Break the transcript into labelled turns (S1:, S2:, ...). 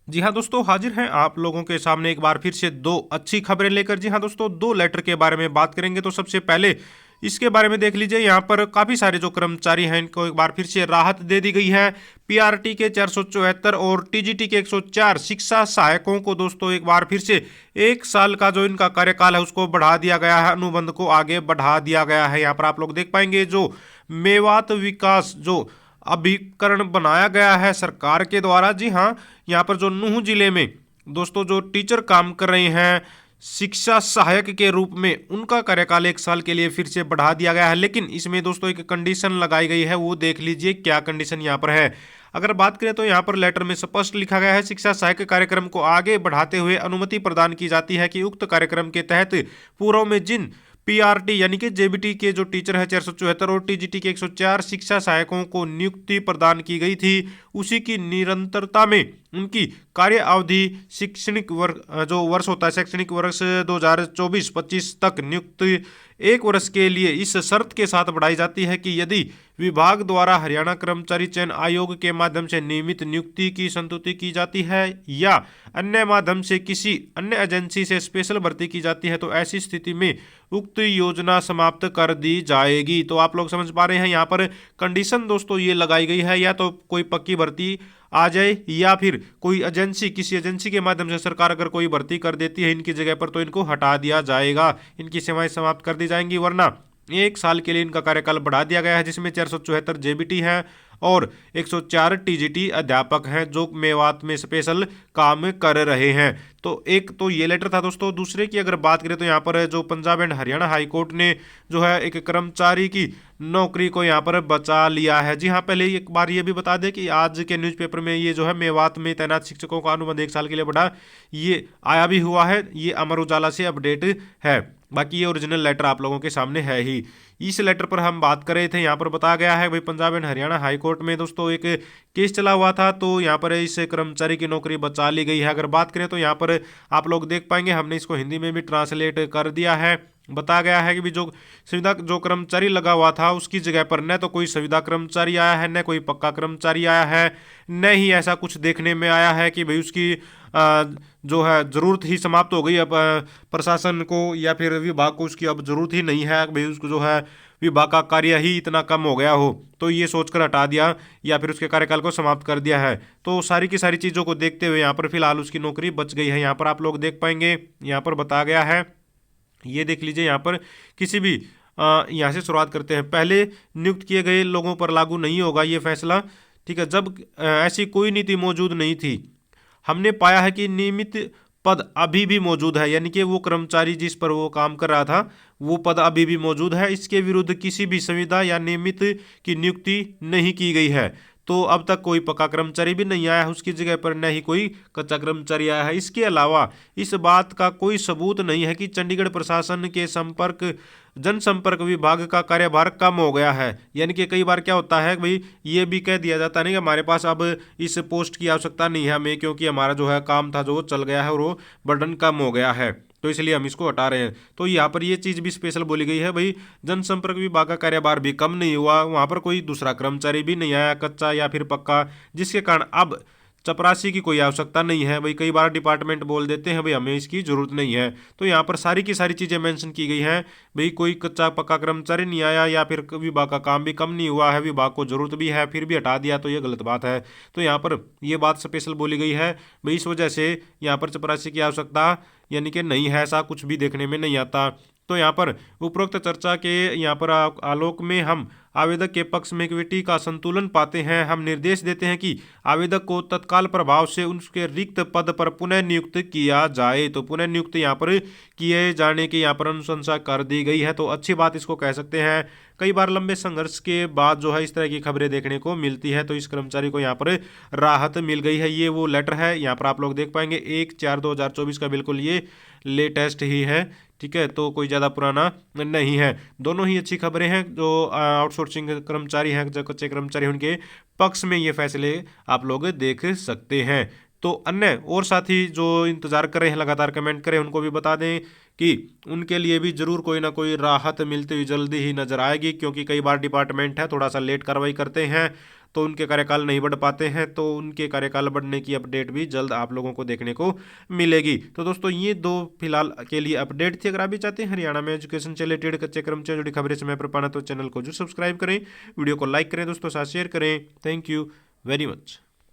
S1: जी हाँ दोस्तों, हाजिर हैं आप लोगों के सामने एक बार फिर से दो अच्छी खबरें लेकर। जी हाँ दोस्तों, दो लेटर के बारे में बात करेंगे। तो सबसे पहले इसके बारे में देख लीजिए, यहाँ पर काफ़ी सारे जो कर्मचारी हैं इनको एक बार फिर से राहत दे दी गई है। पीआरटी के 474 और टीजीटी के 104 शिक्षा सहायकों को दोस्तों एक बार फिर से 1 साल का जो इनका कार्यकाल है उसको बढ़ा दिया गया है, अनुबंध को आगे बढ़ा दिया गया है। यहाँ पर आप लोग देख पाएंगे जो मेवात विकास जो अभिकरण बनाया गया है सरकार के द्वारा। जी हाँ, यहाँ पर जो नूह जिले में दोस्तों जो टीचर काम कर रहे हैं शिक्षा सहायक के रूप में, उनका कार्यकाल 1 साल के लिए फिर से बढ़ा दिया गया है। लेकिन इसमें दोस्तों एक कंडीशन लगाई गई है, वो देख लीजिए क्या कंडीशन यहाँ पर है। अगर बात करें तो यहाँ पर लेटर में स्पष्ट लिखा गया है, शिक्षा सहायक कार्यक्रम को आगे बढ़ाते हुए अनुमति प्रदान की जाती है कि उक्त कार्यक्रम के तहत पूर्व में जिन पीआरटी यानी कि जेबीटी के जो टीचर है 474 और टीजीटी के 104 शिक्षा सहायकों को नियुक्ति प्रदान की गई थी, उसी की निरंतरता में उनकी कार्य अवधि शैक्षणिक वर्ष जो वर्ष होता है शैक्षणिक वर्ष 2024-25 तक नियुक्त 1 वर्ष के लिए इस शर्त के साथ बढ़ाई जाती है कि यदि विभाग द्वारा हरियाणा कर्मचारी चयन आयोग के माध्यम से नियमित नियुक्ति की संतुष्टि की जाती है या अन्य माध्यम से किसी अन्य एजेंसी से स्पेशल भर्ती की जाती है, तो ऐसी स्थिति में उक्त योजना समाप्त कर दी जाएगी। तो आप लोग समझ पा रहे हैं, यहाँ पर कंडीशन दोस्तों ये लगाई गई है, या तो कोई पक्की भर्ती आ जाए या फिर कोई एजेंसी, किसी एजेंसी के माध्यम से सरकार अगर कोई भर्ती कर देती है इनकी जगह पर, तो इनको हटा दिया जाएगा, इनकी सेवाएं समाप्त कर दी जाएंगी। वरना 1 साल के लिए इनका कार्यकाल बढ़ा दिया गया है, जिसमें 474 जेबीटी हैं और 104 टीजीटी अध्यापक हैं जो मेवात में स्पेशल काम कर रहे हैं। तो एक तो ये लेटर था दोस्तों। दूसरे की अगर बात करें तो यहाँ पर जो Punjab and Haryana high court ने जो है एक कर्मचारी की नौकरी को यहाँ पर बचा लिया है। जी हाँ, पहले एक बार ये भी बता दें कि आज के न्यूज़पेपर में ये जो है मेवात में तैनात शिक्षकों का अनुबंध 1 साल के लिए बढ़ा, ये आया भी हुआ है, ये अमर उजाला से अपडेट है। बाकी ये ओरिजिनल लेटर आप लोगों के सामने है ही। इस लेटर पर हम बात कर रहे थे, यहाँ पर बताया गया है भाई Punjab and Haryana high court में दोस्तों एक केस चला हुआ था, तो यहाँ पर इस कर्मचारी की नौकरी बचा ली गई है। अगर बात करें तो यहाँ पर आप लोग देख पाएंगे, हमने इसको हिंदी में भी ट्रांसलेट कर दिया है। बताया गया है कि भी जो कर्मचारी लगा हुआ था उसकी जगह पर न तो कोई संविदा कर्मचारी आया है, न कोई पक्का कर्मचारी आया है, न ही ऐसा कुछ देखने में आया है कि भाई उसकी जो है ज़रूरत ही समाप्त हो गई। अब प्रशासन को या फिर विभाग को उसकी अब ज़रूरत ही नहीं है, भाई उसको जो है विभाग का कार्य ही इतना कम हो गया हो, तो ये सोचकर हटा दिया या फिर उसके कार्यकाल को समाप्त कर दिया है। तो सारी की सारी चीज़ों को देखते हुए यहाँ पर फिलहाल उसकी नौकरी बच गई है। यहाँ पर आप लोग देख पाएंगे, यहाँ पर बताया गया है, ये देख लीजिए, यहाँ पर किसी भी यहाँ से शुरुआत करते हैं। पहले नियुक्त किए गए लोगों पर लागू नहीं होगा ये फैसला, ठीक है। जब ऐसी कोई नीति मौजूद नहीं थी, हमने पाया है कि नियमित पद अभी भी मौजूद है, यानी कि वो कर्मचारी जिस पर वो काम कर रहा था वो पद अभी भी मौजूद है, इसके विरुद्ध किसी भी संविदा या नियमित की नियुक्ति नहीं की गई है। तो अब तक कोई पक्का कर्मचारी भी नहीं आया है उसकी जगह पर, न ही कोई कच्चा कर्मचारी आया है। इसके अलावा इस बात का कोई सबूत नहीं है कि चंडीगढ़ प्रशासन के जनसंपर्क विभाग का कार्यभार कम हो गया है। यानी कि कई बार क्या होता है भाई, ये भी कह दिया जाता नहीं कि हमारे पास अब इस पोस्ट की आवश्यकता नहीं है हमें, क्योंकि हमारा जो है काम था जो वो चल गया है और वो बर्डन कम हो गया है, तो इसलिए हम इसको हटा रहे हैं। तो यहाँ पर ये चीज़ भी स्पेशल बोली गई है भाई, जनसंपर्क विभाग का कार्यभार भी कम नहीं हुआ, वहाँ पर कोई दूसरा कर्मचारी भी नहीं आया कच्चा या फिर पक्का, जिसके कारण अब चपरासी की कोई आवश्यकता नहीं है। भाई कई बार डिपार्टमेंट बोल देते हैं भाई हमें इसकी ज़रूरत नहीं है, तो यहाँ पर सारी की सारी चीज़ें मेंशन की गई हैं। भाई कोई कच्चा पक्का कर्मचारी नहीं आया या फिर विभाग का काम भी कम नहीं हुआ है, विभाग को ज़रूरत भी है फिर भी हटा दिया, तो ये गलत बात है। तो यहाँ पर ये बात स्पेशल बोली गई है भाई, इस वजह से यहाँ पर चपरासी की आवश्यकता यानी कि नहीं है, ऐसा कुछ भी देखने में नहीं आता। तो यहाँ पर उपरोक्त चर्चा के यहाँ पर आलोक में हम आवेदक के पक्ष में इक्विटी का संतुलन पाते हैं। हम निर्देश देते हैं कि आवेदक को तत्काल प्रभाव से उसके रिक्त पद पर पुनः नियुक्त किया जाए। तो पुनः नियुक्त यहाँ पर किए जाने की यहाँ पर अनुशंसा कर दी गई है, तो अच्छी बात इसको कह सकते हैं। कई बार लंबे संघर्ष के बाद जो है इस तरह की खबरें देखने को मिलती है, तो इस कर्मचारी को यहाँ पर राहत मिल गई है। ये वो लेटर है, यहाँ पर आप लोग देख पाएंगे 1/4/2024 का, बिल्कुल ये लेटेस्ट ही है, ठीक है। तो कोई ज़्यादा पुराना नहीं है। दोनों ही अच्छी खबरें हैं। जो आउटसोर्सिंग कर्मचारी हैं, जो कच्चे कर्मचारी हैं, उनके पक्ष में ये फैसले आप लोग देख सकते हैं। तो अन्य और साथी जो इंतज़ार कर रहे हैं लगातार कमेंट करें, उनको भी बता दें कि उनके लिए भी ज़रूर कोई ना कोई राहत मिलती हुई जल्दी ही नज़र आएगी, क्योंकि कई बार डिपार्टमेंट है थोड़ा सा लेट कार्रवाई करते हैं। तो उनके कार्यकाल नहीं बढ़ पाते हैं, तो उनके कार्यकाल बढ़ने की अपडेट भी जल्द आप लोगों को देखने को मिलेगी। तो दोस्तों ये दो फिलहाल के लिए अपडेट थी। अगर आप भी चाहते हैं हरियाणा में एजुकेशन से रिलेटेड कच्चे कर्मचारी जुड़ी खबरें समय पर पाना तो चैनल को जो सब्सक्राइब करें, वीडियो को लाइक करें दोस्तों, साथ शेयर करें। Thank you very much.